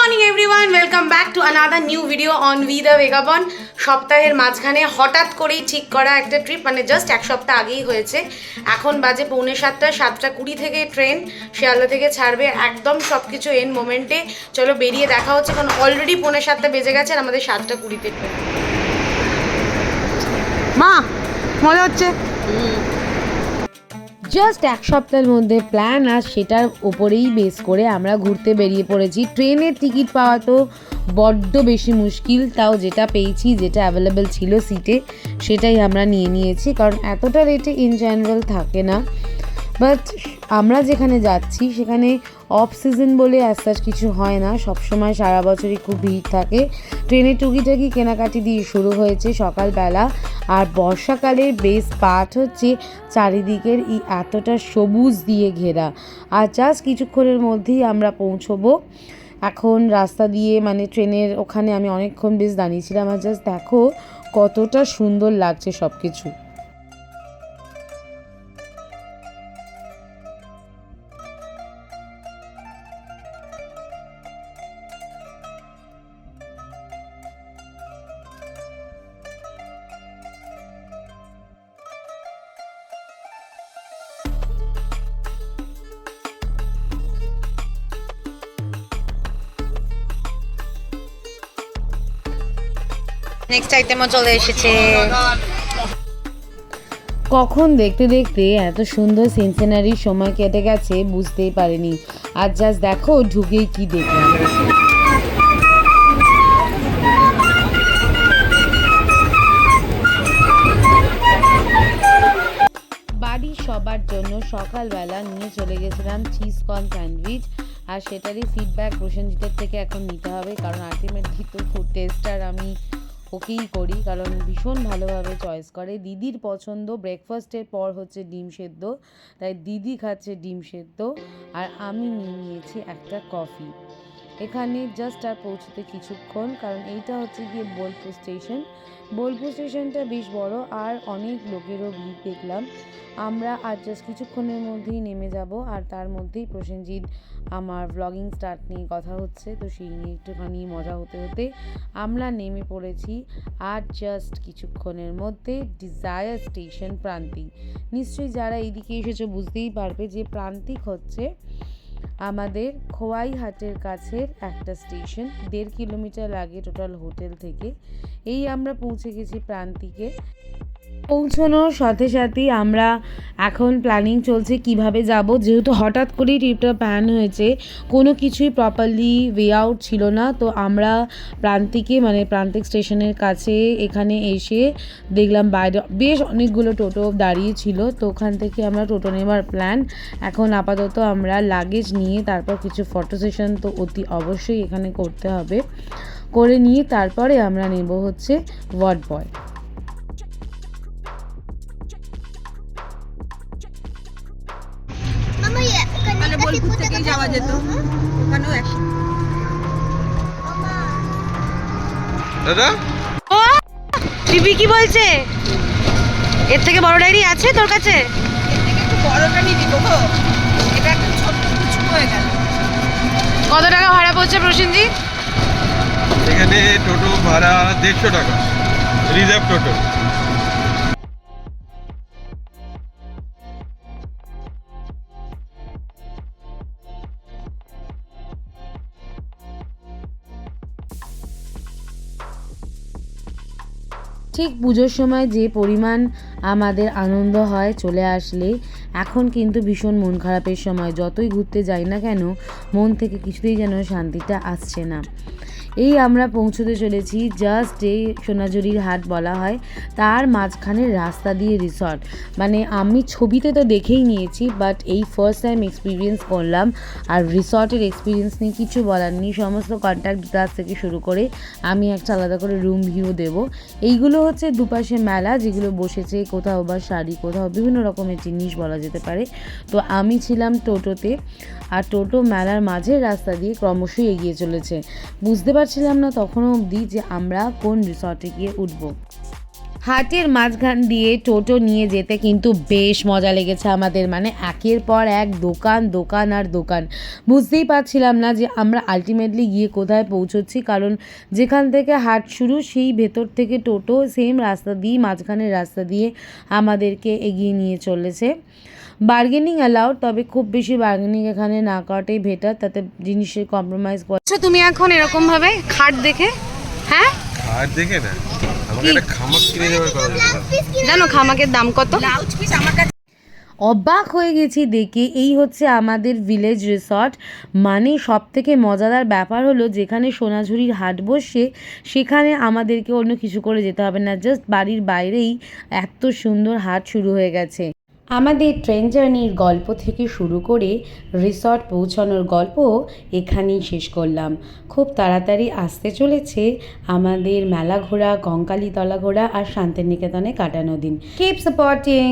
Morning everyone, welcome back to another new video on we the vagabond. সপ্তাহের মাঝখানে হঠাৎ করেই ঠিক করা একটা ট্রিপ, মানে জাস্ট এক সপ্তাহ আগেই হয়েছে। এখন বাজে 6:45, 7:20 থেকে ট্রেন শিয়ালদা থেকে ছাড়বে। একদম সব কিছু এন মোমেন্টে। চলো বেরিয়ে দেখা হচ্ছে, কারণ অলরেডি 6:45 বেজে গেছে আর আমাদের 7:20 ট্রেন। মা মজা হচ্ছে। জাস্ট এক সপ্তাহের মধ্যে প্ল্যান, আর সেটার ওপরেই বেস করে আমরা ঘুরতে বেরিয়ে পড়েছি। ট্রেনের টিকিট পাওয়া তো বড্ড বেশি মুশকিল, তাও যেটা পেয়েছি, যেটা অ্যাভেলেবেল ছিল সিটে, সেটাই আমরা নিয়ে নিয়েছি, কারণ এতটা রেটে ইন জেনারেল থাকে না। বাট আমরা যেখানে যাচ্ছি সেখানে অফ সিজন বলে অ্যাজ সাচ কিছু হয় না, সবসময় সারা বছরই খুব ভিড় থাকে। ট্রেনের টুকিটাকি কেনাকাটি দিয়ে শুরু হয়েছে সকালবেলা। আর বর্ষাকালের বেস পার্ট হচ্ছে চারিদিকের এই এতটা সবুজ দিয়ে ঘেরা। আর জাস্ট কিছুক্ষণের মধ্যেই আমরা পৌঁছবো। এখন রাস্তা দিয়ে, মানে ট্রেনের ওখানে আমি অনেকক্ষণ বেশ দাঁড়িয়েছিলাম। আর জাস্ট দেখো কতটা সুন্দর লাগছে সব কিছু। নেক্সট আইটেমও চলে এসেছে। কখন দেখতে দেখতে এত সুন্দর সিনসিনারির সময় কেটে গেছে বুঝতেই পারিনি। আর জাস্ট দেখো ঢুকেই কি দেখলাম। বাড়ির সবার জন্য সকালবেলা নিয়ে চলে গেছিলাম চিজ কর্ন স্যান্ডউইচ। আর সেটারই ফিডব্যাক প্রসেনজিতের থেকে এখন নিতে হবে, কারণ আলটিমেটলি তো ফুড টেস্টার আমি ওকেই করি, কারণ ভীষণ ভালোভাবে চয়েস করে। দিদির পছন্দ ব্রেকফাস্টের পর হচ্ছে ডিম সেদ্ধ, তাই দিদি খাচ্ছে ডিম সেদ্ধ আর আমি নিয়ে নিয়েছি একটা কফি। এখানে জাস্ট আর পৌঁছতে কিছুক্ষণ, কারণ এইটা হচ্ছে গিয়ে বোলপুর স্টেশন। বোলপুর স্টেশনটা বেশ বড় আর অনেক লোকেরও ভিড় দেখলাম। আমরা আর জাস্ট কিছুক্ষণের মধ্যেই নেমে যাব, আর তার মধ্যেই প্রসেনজিৎ আমার ব্লগিং স্টার্ট নিয়ে কথা হচ্ছে, তো সেই নিয়ে একটুখানি মজা হতে হতে আমরা নেমে পড়েছি। আর জাস্ট কিছুক্ষণের মধ্যে ডিজায়ার স্টেশন প্রান্তিক। নিশ্চয়ই যারা এইদিকে এসেছো বুঝতেই পারবে যে প্রান্তিক হচ্ছে আমাদের খোয়াইহাটের কাছের একটা স্টেশন। 1.5 কিলোমিটার লাগে টোটাল হোটেল থেকে। এই আমরা পৌঁছে গেছি প্রান্তিকে। পৌঁছানোর সাথে সাথেই আমরা এখন প্ল্যানিং চলছে কিভাবে যাব, যেহেতু হঠাৎ করেই ট্রিপটা প্ল্যান হয়েছে, কোনো কিছুই প্রপারলি ওয়ে আউট ছিল না। তো আমরা প্রান্তিকে, মানে প্রান্তিক স্টেশনের কাছে এখানে এসে দেখলাম বাইরে বেশ অনেকগুলো টোটো দাঁড়িয়ে ছিল, তো ওখান থেকে আমরা টোটো নেওয়ার প্ল্যান। এখন আপাতত আমরা লাগেজ নিয়ে তারপর কিছু ফটো সেশন তো অতি অবশ্যই এখানে করতে হবে, করে নিয়ে তারপরে আমরা নেব হচ্ছে ওয়ার্ড বয়। বোলপুর থেকেই যাওয়া যেত, ওখানেও দাদা ও টিভি কি বলছে? এর থেকে বড় ডায়েরি আছে তোর কাছে? একটু বড়টা নিয়ে দিব গো, এটা একটা ছোট্ট কিছু হয়ে গেল। কত টাকা ভাড়া পড়ছে প্রসেনজিৎ? এখানে টোটো ভাড়া 150 টাকা, রিজার্ভ টোটো। ঠিক পুজোর সময় যে পরিমাণ আমাদের আনন্দ হয় চলে আসলে, এখন কিন্তু ভীষণ মন খারাপের সময়। যতই ঘুরতে যাই না কেন, মন থেকে কিছুতেই যেন শান্তিটা আসছে না। এই আমরা পৌঁছতে চলেছি জাস্ট যে সোনাঝুরির হাট বলা হয় তার মাঝখানে রাস্তা দিয়ে রিসর্ট। মানে আমি ছবিতে তো দেখেই নিয়েছি, বাট এই ফার্স্ট টাইম এক্সপিরিয়েন্স করলাম। আর রিসর্টের এক্সপিরিয়েন্স নিয়ে কিছু বলার নেই, সমস্ত কন্ট্যাক্ট ডিটেলস থেকে শুরু করে আমি একটা আলাদা করে রুম ভিউ দেবো। এইগুলো হচ্ছে দুপাশে মেলা যেগুলো বসেছে, কোথাও বা শাড়ি, কোথাও বিভিন্ন রকমের জিনিস বলা যেতে পারে। তো আমি ছিলাম টোটোতে, আর টোটো মেলার মাঝের রাস্তা দিয়ে ক্রমশই এগিয়ে চলেছে। বুঝতে পারছিলাম না তখনও অবধি যে আমরা কোন রিসর্টে গিয়ে উঠবো। হাটের মাঝখান দিয়ে টোটো নিয়ে যেতে কিন্তু বেশ মজা লেগেছে আমাদের, মানে একের পর এক দোকান দোকান আর দোকান। বুঝতেই পারছিলাম না যে আমরা আলটিমেটলি গিয়ে কোথায় পৌঁছচ্ছি, কারণ যেখান থেকে হাট শুরু সেই ভেতর থেকে টোটো সেম রাস্তা দিয়ে, মাঝখানের রাস্তা দিয়ে আমাদেরকে এগিয়ে নিয়ে চলেছে। বার্গেনিং অ্যালাউড, তবে খুব বেশি বার্গেনিং এখানে না করাটাই বেটার, তাতে জিনিসের কম্প্রোমাইজ করা। আচ্ছা তুমি এখন এরকম ভাবে খাট দেখে, হ্যাঁ আর দেখে না আমাকে একটা খামাক কিনে দেওয়ার কথা ছিল। জানো খামাকের দাম কত? ব্লাউজ পিস আমার কাছে অবাক হয়ে গেছি দেখে। এই হচ্ছে আমাদের ভিলেজ রিসর্ট। মানে সব থেকে মজাদার ব্যাপার হলো, যেখানে সোনাঝুরির হাট বসে সেখানে আমাদেরকে অন্য কিছু করে যেতে হবে না, জাস্ট বাড়ির বাইরেই এত সুন্দর হাট শুরু হয়ে গেছে। আমাদের ট্রেন জার্নির গল্প থেকে শুরু করে রিসর্ট পৌঁছানোর গল্প এখানেই শেষ করলাম। খুব তাড়াতাড়ি আসতে চলেছে আমাদের মেলা ঘোরা, কঙ্কালীতলা ঘোরা আর শান্তিনিকেতনে কাটানো দিন। Keep supporting.